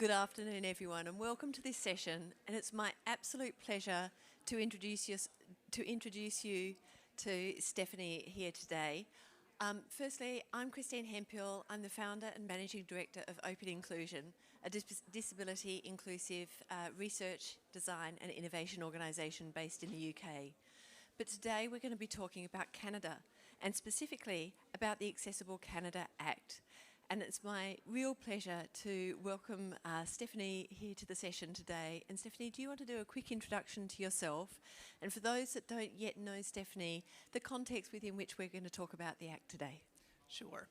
Good afternoon, everyone, and welcome to this session. And it's my absolute pleasure to introduce you to Stephanie here today. Firstly, I'm Christine Hemphill. I'm the founder and managing director of Open Inclusion, a disability inclusive research, design and innovation organisation based in the UK. But today we're going to be talking about Canada, and specifically about the Accessible Canada Act. And it's my real pleasure to welcome Stephanie here to the session today. And Stephanie, do you want to do a quick introduction to yourself? And for those that don't yet know Stephanie, the context within which we're going to talk about the Act today. Sure.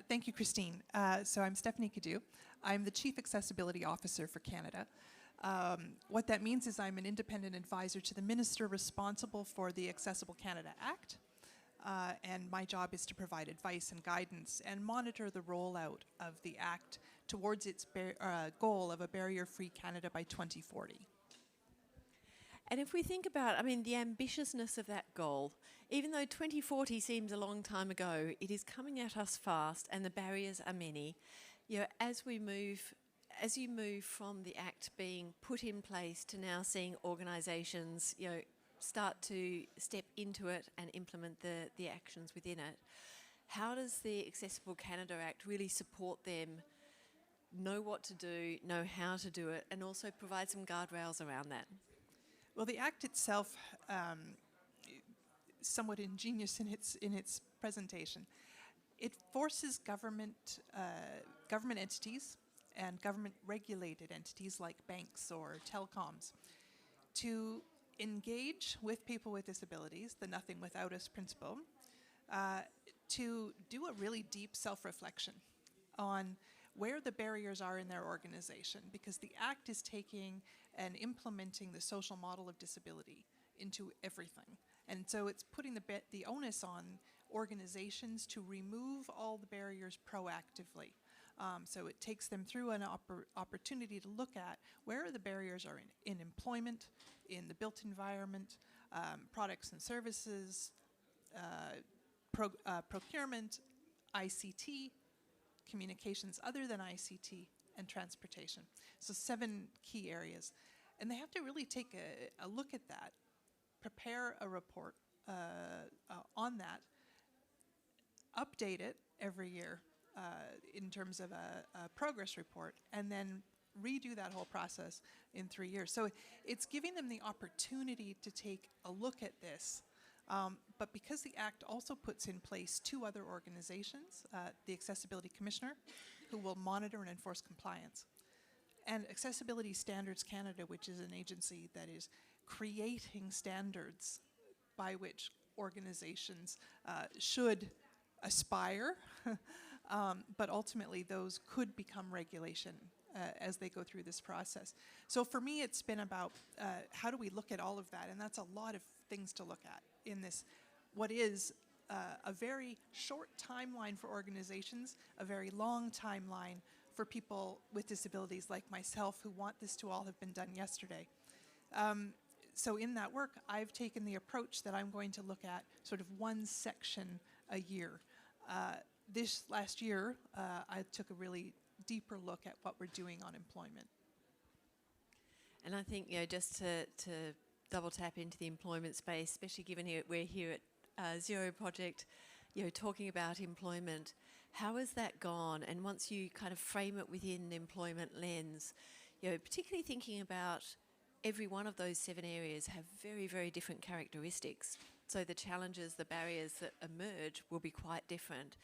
Thank you, Christine. So I'm Stephanie Cadieux. I'm the Chief Accessibility Officer for Canada. What that means is I'm an independent advisor to the Minister responsible for the Accessible Canada Act. And my job is to provide advice and guidance and monitor the rollout of the Act towards its goal of a barrier-free Canada by 2040. And if we think about, the ambitiousness of that goal, even though 2040 seems a long time ago, it is coming at us fast and the barriers are many. As you move from the Act being put in place to now seeing organisations, start to step into it and implement the actions within it, how does the Accessible Canada Act really support them know what to do, know how to do it, and also provide some guardrails around that? Well, the Act itself, somewhat ingenious in its presentation, it forces government entities and government-regulated entities like banks or telecoms to engage with people with disabilities, the Nothing Without Us principle, to do a really deep self-reflection on where the barriers are in their organization, because the Act is taking and implementing the social model of disability into everything. And so it's putting the onus on organizations to remove all the barriers proactively. So it takes them through an opportunity to look at where the barriers are in employment, in the built environment, products and services, procurement, ICT, communications other than ICT, and transportation. So 7 key areas. And they have to really take a look at that, prepare a report on that, update it every year in terms of a progress report, and then redo that whole process in 3 years. So it's giving them the opportunity to take a look at this. But because the Act also puts in place 2 other organizations, the Accessibility Commissioner, who will monitor and enforce compliance, and Accessibility Standards Canada, which is an agency that is creating standards by which organizations should aspire, but ultimately those could become regulation as they go through this process. So for me, it's been about how do we look at all of that, and that's a lot of things to look at in this, what is a very short timeline for organizations, a very long timeline for people with disabilities like myself who want this to all have been done yesterday. So in that work, I've taken the approach that I'm going to look at sort of one section a year. This last year, I took a really deeper look at what we're doing on employment. And I think, just to double tap into the employment space, especially given we're here at Zero Project, talking about employment, how has that gone? And once you kind of frame it within the employment lens, particularly thinking about every one of those 7 areas have very, very different characteristics. So the challenges, the barriers that emerge will be quite different.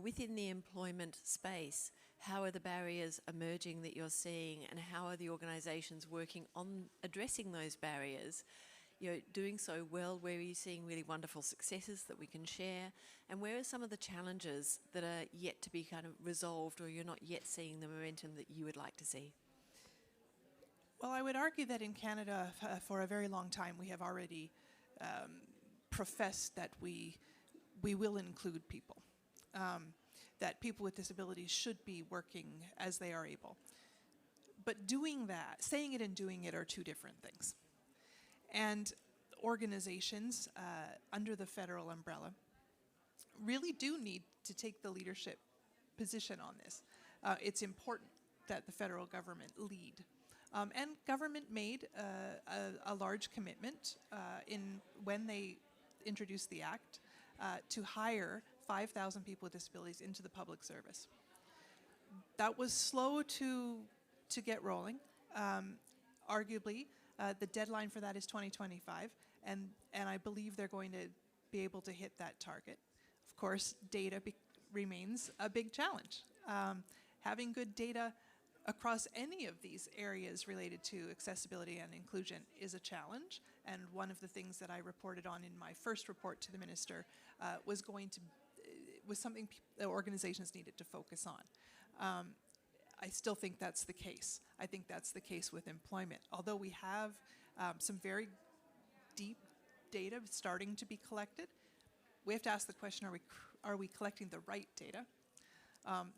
Within the employment space, how are the barriers emerging that you're seeing, and how are the organisations working on addressing those barriers? Doing so well, where are you seeing really wonderful successes that we can share? And where are some of the challenges that are yet to be kind of resolved, or you're not yet seeing the momentum that you would like to see? Well, I would argue that in Canada, for a very long time, we have already professed that we will include people, that people with disabilities should be working as they are able. But doing that, saying it and doing it are 2 different things. And organizations under the federal umbrella really do need to take the leadership position on this. It's important. that the federal government lead. And government made a large commitment when they introduced the act to hire 5,000 people with disabilities into the public service. That was slow to get rolling. Arguably, the deadline for that is 2025, and I believe they're going to be able to hit that target. Of course, data remains a big challenge. Having good data across any of these areas related to accessibility and inclusion is a challenge, and one of the things that I reported on in my first report to the minister was something the organizations needed to focus on. I still think that's the case. I think that's the case with employment. Although we have some very deep data starting to be collected, we have to ask the question, are we collecting the right data?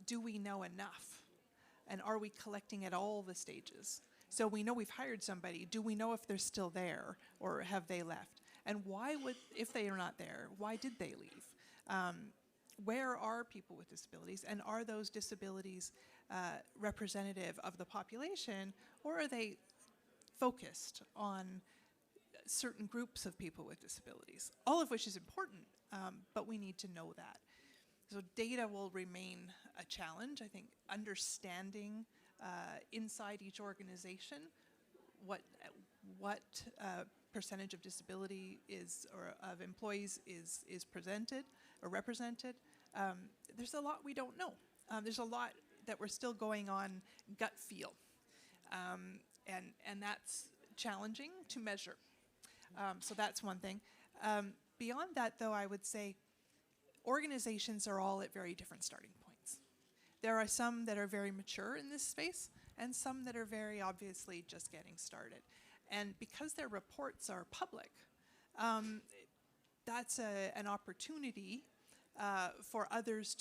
Do we know enough? And are we collecting at all the stages? So we know we've hired somebody. Do we know if they're still there or have they left? And if they are not there, why did they leave? Where are people with disabilities? And are those disabilities representative of the population, or are they focused on certain groups of people with disabilities? All of which is important, but we need to know that. So data will remain a challenge. I think understanding inside each organization what percentage of disability or of employees is presented or represented. There's a lot we don't know. There's a lot that we're still going on gut feel, and that's challenging to measure. So that's one thing. Beyond that, though, I would say organizations are all at very different starting points. There are some that are very mature in this space, and some that are very obviously just getting started. And because their reports are public, that's an opportunity for others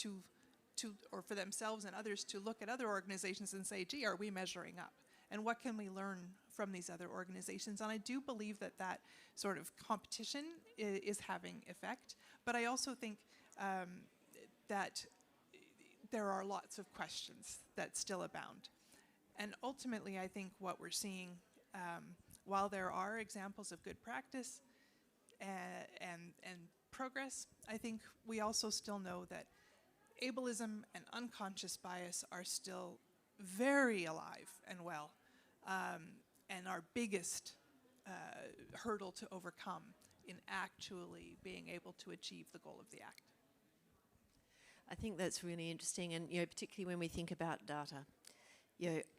or for themselves and others to look at other organizations and say, gee, are we measuring up? And what can we learn from these other organizations? And I do believe that sort of competition is having effect. But I also think that there are lots of questions that still abound. And ultimately, I think what we're seeing, while there are examples of good practice and progress, I think we also still know that ableism and unconscious bias are still very alive and well, and our biggest hurdle to overcome in actually being able to achieve the goal of the Act. I think that's really interesting, and particularly when we think about data,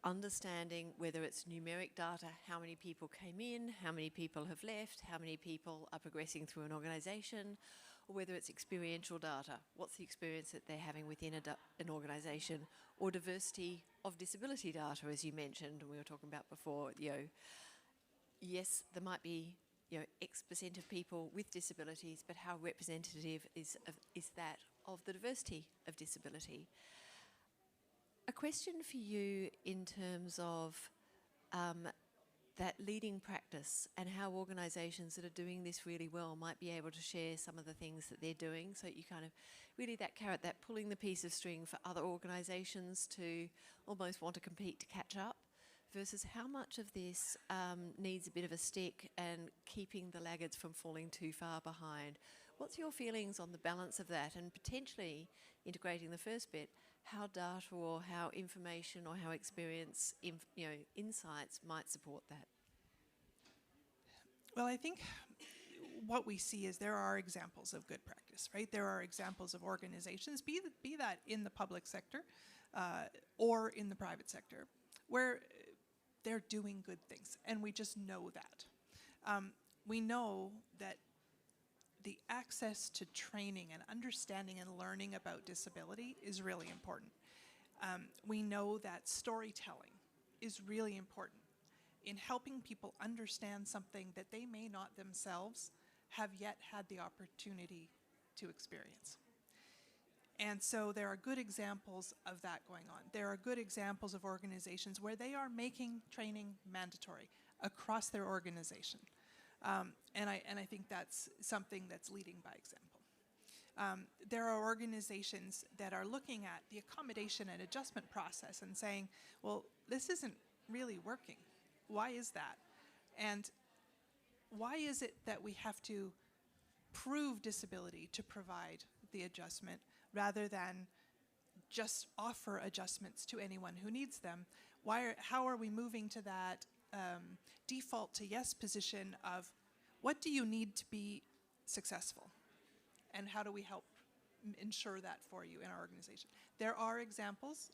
understanding whether it's numeric data, how many people came in, how many people have left, how many people are progressing through an organisation, or whether it's experiential data, what's the experience that they're having within an organisation, or diversity of disability data, as you mentioned, and we were talking about before. Yes, there might be X% of people with disabilities, but how representative is that of the diversity of disability? A question for you in terms of that leading practice and how organisations that are doing this really well might be able to share some of the things that they're doing, so you kind of really that carrot, that pulling the piece of string for other organisations to almost want to compete to catch up, versus how much of this needs a bit of a stick and keeping the laggards from falling too far behind. What's your feelings on the balance of that, and potentially integrating the first bit, how data or how information or how experience, insights might support that? Well, I think what we see is there are examples of good practice, right? There are examples of organizations, be that in the public sector or in the private sector, where they're doing good things, and we just know that. We know that the access to training and understanding and learning about disability is really important. We know that storytelling is really important in helping people understand something that they may not themselves have yet had the opportunity to experience. And so there are good examples of that going on. There are good examples of organizations where they are making training mandatory across their organization. And I think that's something that's leading by example. There are organizations that are looking at the accommodation and adjustment process and saying, well, this isn't really working. Why is that? And why is it that we have to prove disability to provide the adjustment rather than just offer adjustments to anyone who needs them? How are we moving to that default to yes position of what do you need to be successful? And how do we help ensure that for you in our organization? There are examples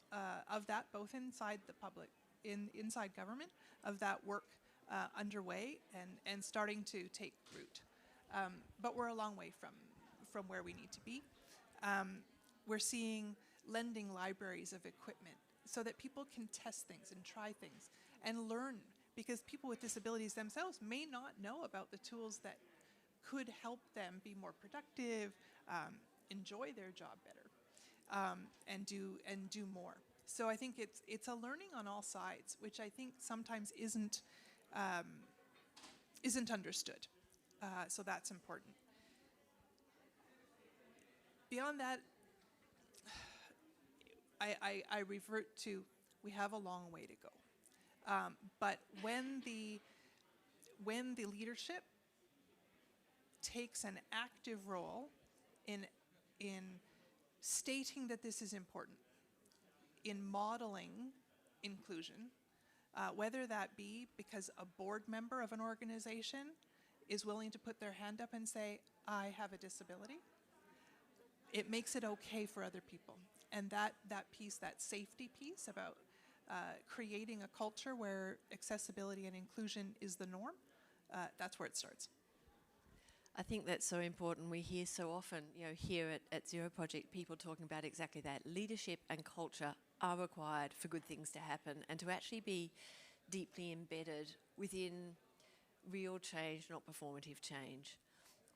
of that both inside the public, inside government, of that work underway and starting to take root. But we're a long way from where we need to be. We're seeing lending libraries of equipment so that people can test things and try things and learn, because people with disabilities themselves may not know about the tools that could help them be more productive, enjoy their job better, and do more. So I think it's a learning on all sides, which I think sometimes isn't understood. So that's important. Beyond that, I revert to we have a long way to go. But when the leadership takes an active role in stating that this is important, in modeling inclusion, whether that be because a board member of an organization is willing to put their hand up and say, I have a disability, it makes it okay for other people. And that piece, that safety piece about creating a culture where accessibility and inclusion is the norm, that's where it starts. I think that's so important. We hear so often, here at Zero Project, people talking about exactly that. Leadership and culture are required for good things to happen and to actually be deeply embedded within real change, not performative change.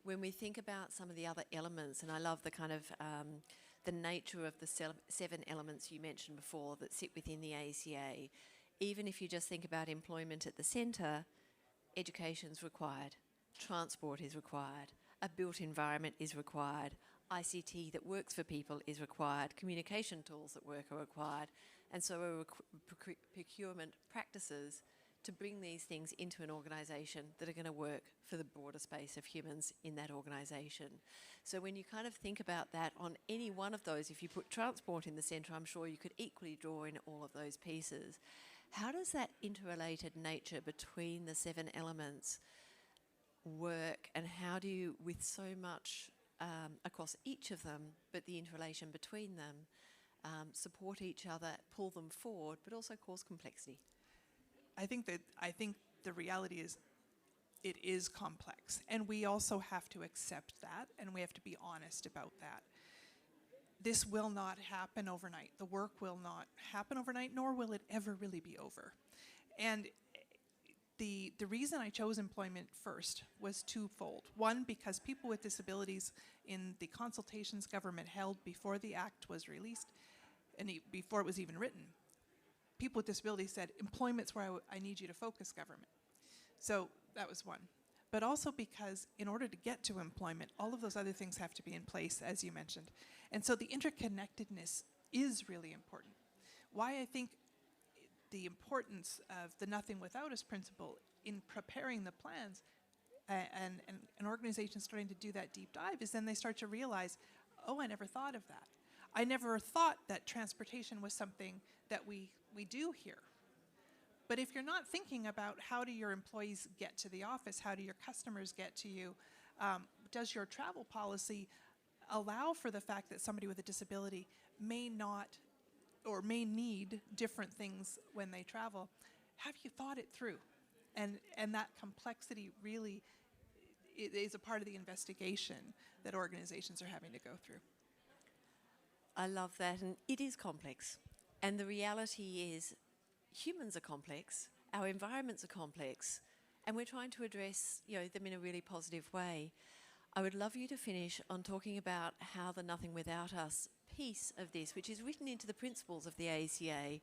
When we think about some of the other elements, and I love the kind of the nature of the 7 elements you mentioned before that sit within the ACA, even if you just think about employment at the centre, education's required, transport is required, a built environment is required, ICT that works for people is required, communication tools that work are required, and so are procurement practices to bring these things into an organisation that are going to work for the broader space of humans in that organisation. So when you kind of think about that on any one of those, if you put transport in the centre, I'm sure you could equally draw in all of those pieces. How does that interrelated nature between the 7 elements work, and how do you, with so much across each of them, but the interrelation between them, support each other, pull them forward, but also cause complexity? I think the reality is it is complex, and we also have to accept that, and we have to be honest about that. This will not happen overnight. The work will not happen overnight, nor will it ever really be over. And the reason I chose employment first was twofold. One, because people with disabilities in the consultations government held before the Act was released, and before it was even written, people with disabilities said, employment's where I need you to focus, government. So that was one. But also because in order to get to employment, all of those other things have to be in place, as you mentioned. And so the interconnectedness is really important. Why I think the importance of the nothing without us principle in preparing the plans and an organization starting to do that deep dive is then they start to realize, oh, I never thought of that. I never thought that transportation was something that we do here. But if you're not thinking about how do your employees get to the office, how do your customers get to you, does your travel policy allow for the fact that somebody with a disability may not or may need different things when they travel, have you thought it through? And that complexity really is a part of the investigation that organizations are having to go through. I love that, and it is complex. And the reality is humans are complex, our environments are complex, and we're trying to address them in a really positive way. I would love you to finish on talking about how the Nothing Without Us piece of this, which is written into the principles of the ACA,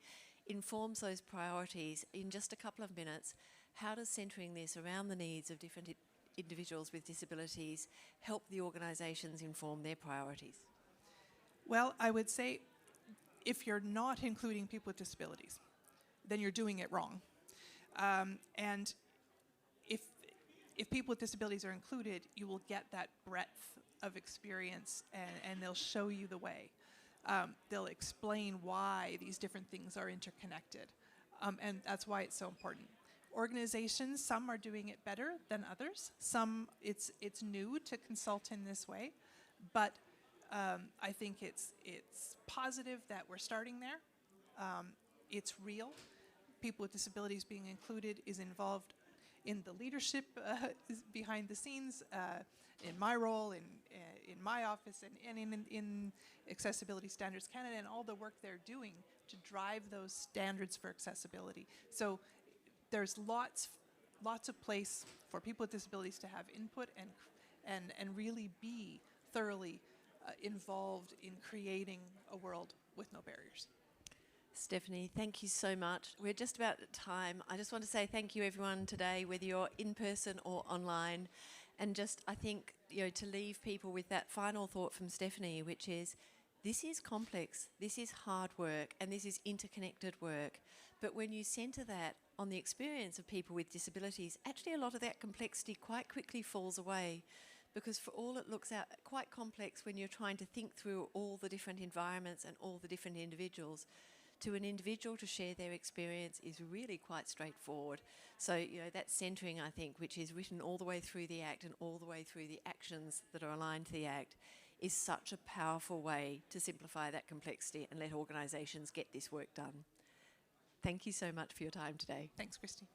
informs those priorities in just a couple of minutes. How does centering this around the needs of different individuals with disabilities help the organisations inform their priorities? Well, I would say if you're not including people with disabilities, then you're doing it wrong. And if people with disabilities are included, you will get that breadth of experience, and they'll show you the way. They'll explain why these different things are interconnected, and that's why it's so important. Organizations, some are doing it better than others. Some, it's new to consult in this way, but I think it's positive that we're starting there. It's real. People with disabilities being included is involved in the leadership behind the scenes, in my role, in my office, and in Accessibility Standards Canada, and all the work they're doing to drive those standards for accessibility. So there's lots of place for people with disabilities to have input and really be thoroughly involved in creating a world with no barriers. Stephanie, thank you so much. We're just about at time. I just want to say thank you everyone today, whether you're in person or online. And just, I think, to leave people with that final thought from Stephanie, which is, this is complex, this is hard work, and this is interconnected work. But when you centre that on the experience of people with disabilities, actually a lot of that complexity quite quickly falls away. Because for all it looks out quite complex when you're trying to think through all the different environments and all the different individuals, to an individual to share their experience is really quite straightforward. So, that centering, I think, which is written all the way through the Act and all the way through the actions that are aligned to the Act, is such a powerful way to simplify that complexity and let organisations get this work done. Thank you so much for your time today. Thanks, Christy.